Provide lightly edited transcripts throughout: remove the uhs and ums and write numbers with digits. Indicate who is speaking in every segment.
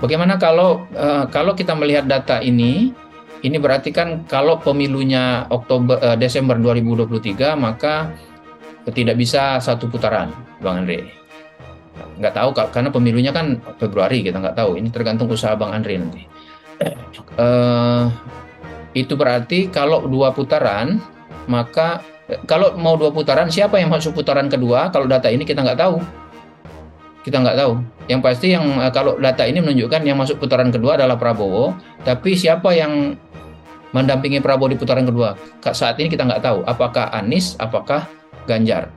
Speaker 1: Bagaimana kalau kita melihat data ini berarti kan kalau pemilunya Desember 2023 maka tidak bisa satu putaran, Bang Andre. Nggak tahu karena pemilunya kan Februari, kita nggak tahu. Ini tergantung usaha Bang Andre nanti. Itu berarti kalau dua putaran, maka kalau mau dua putaran, siapa yang masuk putaran kedua? Kalau data ini kita nggak tahu. Kita nggak tahu. Yang pasti kalau data ini menunjukkan yang masuk putaran kedua adalah Prabowo, tapi siapa yang mendampingi Prabowo di putaran kedua? Saat ini kita nggak tahu. Apakah Anies, apakah Ganjar?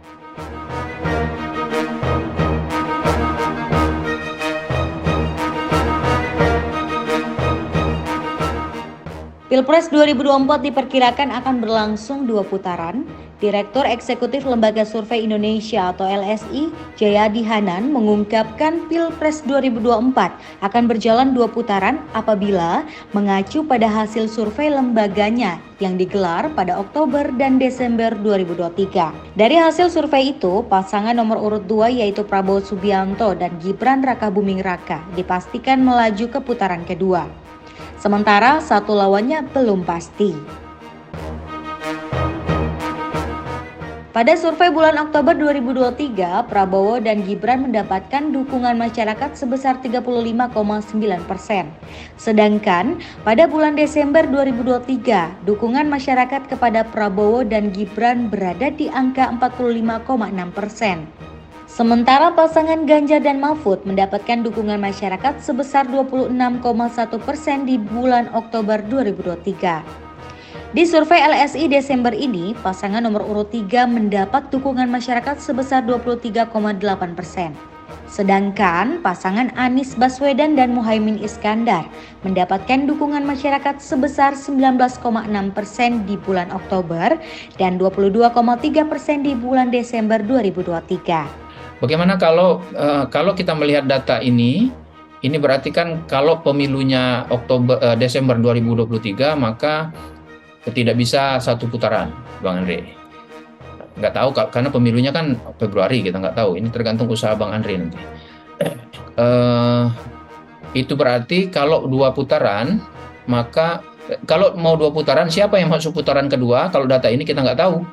Speaker 2: Pilpres 2024 diperkirakan akan berlangsung 2 putaran. Direktur Eksekutif Lembaga Survei Indonesia atau LSI, Jayadi Hanan, mengungkapkan Pilpres 2024 akan berjalan 2 putaran apabila mengacu pada hasil survei lembaganya yang digelar pada Oktober dan Desember 2023. Dari hasil survei itu, pasangan nomor urut 2 yaitu Prabowo Subianto dan Gibran Rakabuming Raka dipastikan melaju ke putaran kedua. Sementara satu lawannya belum pasti. Pada survei bulan Oktober 2023, Prabowo dan Gibran mendapatkan dukungan masyarakat sebesar 35,9%. Sedangkan pada bulan Desember 2023, dukungan masyarakat kepada Prabowo dan Gibran berada di angka 45,6%. Sementara pasangan Ganjar dan Mahfud mendapatkan dukungan masyarakat sebesar 26,1% di bulan Oktober 2023. Di survei LSI Desember ini, pasangan nomor urut 3 mendapat dukungan masyarakat sebesar 23,8%. Sedangkan pasangan Anies Baswedan dan Muhaimin Iskandar mendapatkan dukungan masyarakat sebesar 19,6% di bulan Oktober dan 22,3% di bulan Desember 2023.
Speaker 1: Bagaimana kalau kita melihat data ini berarti kan kalau pemilunya Desember 2023 maka tidak bisa satu putaran, Bang Andre. Nggak tahu karena pemilunya kan Februari, kita nggak tahu. Ini tergantung usaha Bang Andre nanti. Itu berarti kalau dua putaran, maka kalau mau dua putaran, siapa yang masuk putaran kedua? Kalau data ini kita nggak tahu.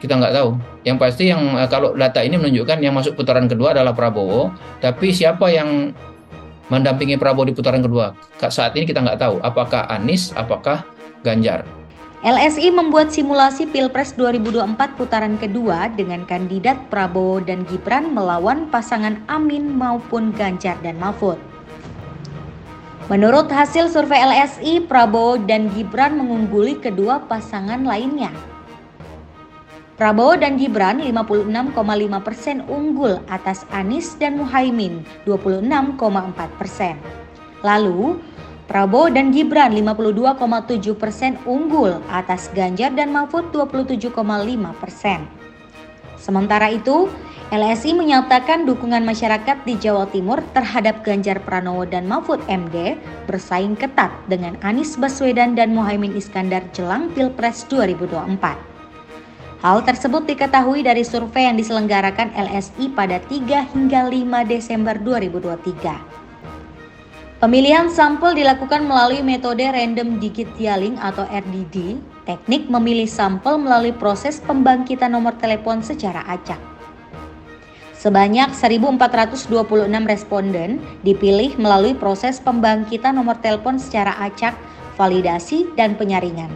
Speaker 1: Kita nggak tahu. Yang pasti kalau data ini menunjukkan yang masuk putaran kedua adalah Prabowo, tapi siapa yang mendampingi Prabowo di putaran kedua? Saat ini kita nggak tahu. Apakah Anies, apakah Ganjar?
Speaker 2: LSI membuat simulasi Pilpres 2024 putaran kedua dengan kandidat Prabowo dan Gibran melawan pasangan Amin maupun Ganjar dan Mahfud. Menurut hasil survei LSI, Prabowo dan Gibran mengungguli kedua pasangan lainnya. Prabowo dan Gibran 56,5% unggul atas Anies dan Muhaimin 26,4%. Lalu Prabowo dan Gibran 52,7% unggul atas Ganjar dan Mahfud 27,5%. Sementara itu, LSI menyatakan dukungan masyarakat di Jawa Timur terhadap Ganjar Pranowo dan Mahfud MD bersaing ketat dengan Anies Baswedan dan Muhaimin Iskandar jelang Pilpres 2024. Hal tersebut diketahui dari survei yang diselenggarakan LSI pada 3 hingga 5 Desember 2023. Pemilihan sampel dilakukan melalui metode Random Digit Dialing atau RDD, teknik memilih sampel melalui proses pembangkitan nomor telepon secara acak. Sebanyak 1.426 responden dipilih melalui proses pembangkitan nomor telepon secara acak, validasi, dan penyaringan.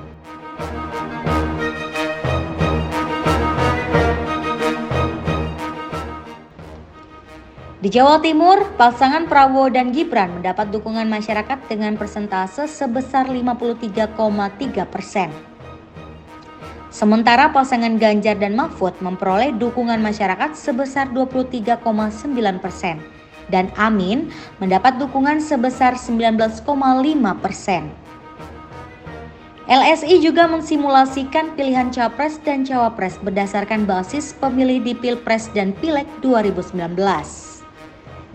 Speaker 2: Di Jawa Timur, pasangan Prabowo dan Gibran mendapat dukungan masyarakat dengan persentase sebesar 53,3%. Sementara pasangan Ganjar dan Mahfud memperoleh dukungan masyarakat sebesar 23,9% dan Amin mendapat dukungan sebesar 19,5%. LSI juga mensimulasikan pilihan capres dan cawapres berdasarkan basis pemilih di Pilpres dan Pileg 2019.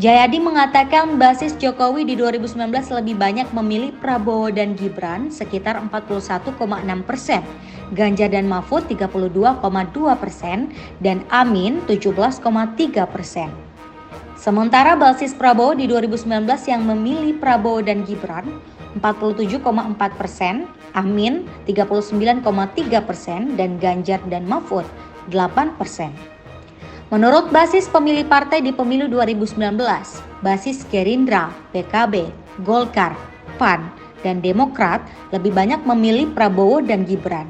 Speaker 2: Jayadi mengatakan basis Jokowi di 2019 lebih banyak memilih Prabowo dan Gibran sekitar 41,6%, Ganjar dan Mahfud 32,2%, dan Amin 17,3%. Sementara basis Prabowo di 2019 yang memilih Prabowo dan Gibran 47,4%, Amin 39,3%, dan Ganjar dan Mahfud 8%. Menurut basis pemilih partai di pemilu 2019, basis Gerindra, PKB, Golkar, PAN, dan Demokrat lebih banyak memilih Prabowo dan Gibran.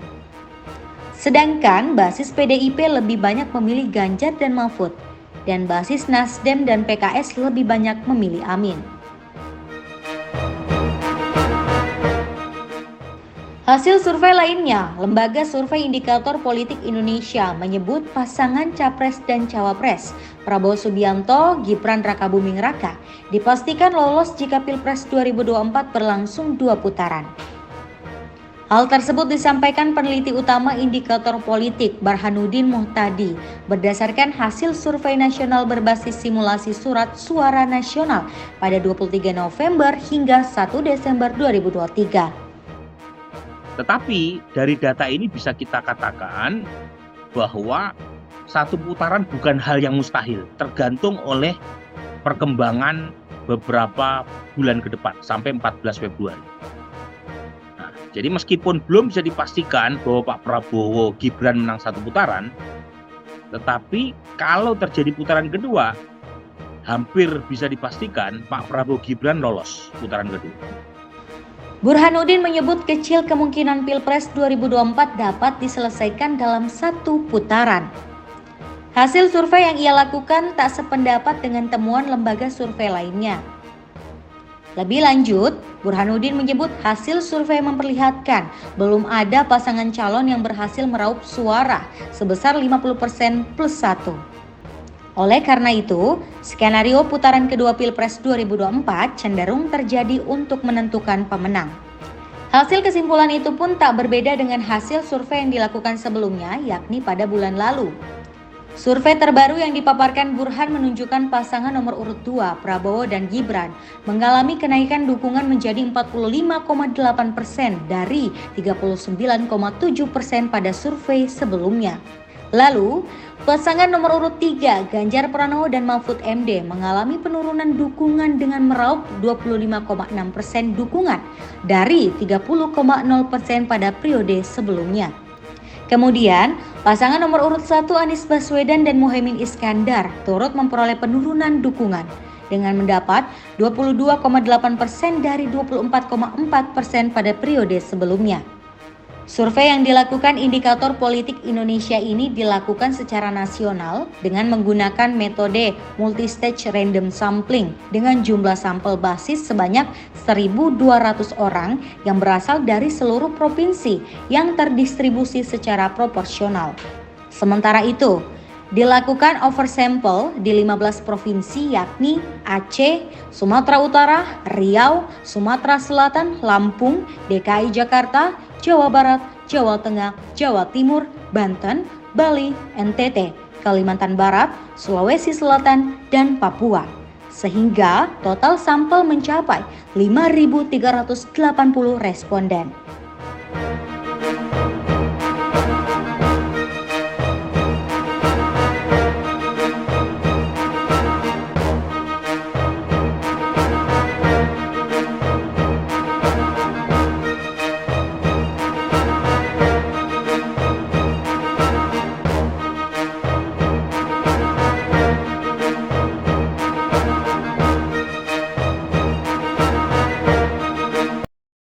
Speaker 2: Sedangkan basis PDIP lebih banyak memilih Ganjar dan Mahfud, dan basis Nasdem dan PKS lebih banyak memilih Amin. Hasil survei lainnya, Lembaga Survei Indikator Politik Indonesia menyebut pasangan Capres dan Cawapres Prabowo Subianto, Gibran Rakabuming Raka dipastikan lolos jika Pilpres 2024 berlangsung 2 putaran. Hal tersebut disampaikan peneliti utama Indikator Politik Burhanuddin Muhtadi berdasarkan hasil survei nasional berbasis simulasi surat suara nasional pada 23 November hingga 1 Desember 2023.
Speaker 3: Tetapi dari data ini bisa kita katakan bahwa satu putaran bukan hal yang mustahil, tergantung oleh perkembangan beberapa bulan ke depan sampai 14 Februari. Nah, jadi meskipun belum bisa dipastikan bahwa Pak Prabowo Gibran menang satu putaran, tetapi kalau terjadi putaran kedua, hampir bisa dipastikan Pak Prabowo Gibran lolos putaran kedua.
Speaker 2: Burhanuddin menyebut kecil kemungkinan Pilpres 2024 dapat diselesaikan dalam satu putaran. Hasil survei yang ia lakukan tak sependapat dengan temuan lembaga survei lainnya. Lebih lanjut, Burhanuddin menyebut hasil survei memperlihatkan belum ada pasangan calon yang berhasil meraup suara sebesar 50% plus 1. Oleh karena itu, skenario putaran kedua Pilpres 2024 cenderung terjadi untuk menentukan pemenang. Hasil kesimpulan itu pun tak berbeda dengan hasil survei yang dilakukan sebelumnya, yakni pada bulan lalu. Survei terbaru yang dipaparkan Burhan menunjukkan pasangan nomor urut 2, Prabowo dan Gibran, mengalami kenaikan dukungan menjadi 45,8% dari 39,7% pada survei sebelumnya. Lalu, pasangan nomor urut 3, Ganjar Pranowo dan Mahfud MD mengalami penurunan dukungan dengan meraup 25,6% dukungan dari 30,0% pada periode sebelumnya. Kemudian, pasangan nomor urut 1 Anies Baswedan dan Muhaimin Iskandar turut memperoleh penurunan dukungan dengan mendapat 22,8% dari 24,4% pada periode sebelumnya. Survei yang dilakukan Indikator Politik Indonesia ini dilakukan secara nasional dengan menggunakan metode multistage random sampling dengan jumlah sampel basis sebanyak 1.200 orang yang berasal dari seluruh provinsi yang terdistribusi secara proporsional. Sementara itu, dilakukan oversample di 15 provinsi yakni Aceh, Sumatera Utara, Riau, Sumatera Selatan, Lampung, DKI Jakarta, Jawa Barat, Jawa Tengah, Jawa Timur, Banten, Bali, NTT, Kalimantan Barat, Sulawesi Selatan, dan Papua. Sehingga total sampel mencapai 5.380 responden.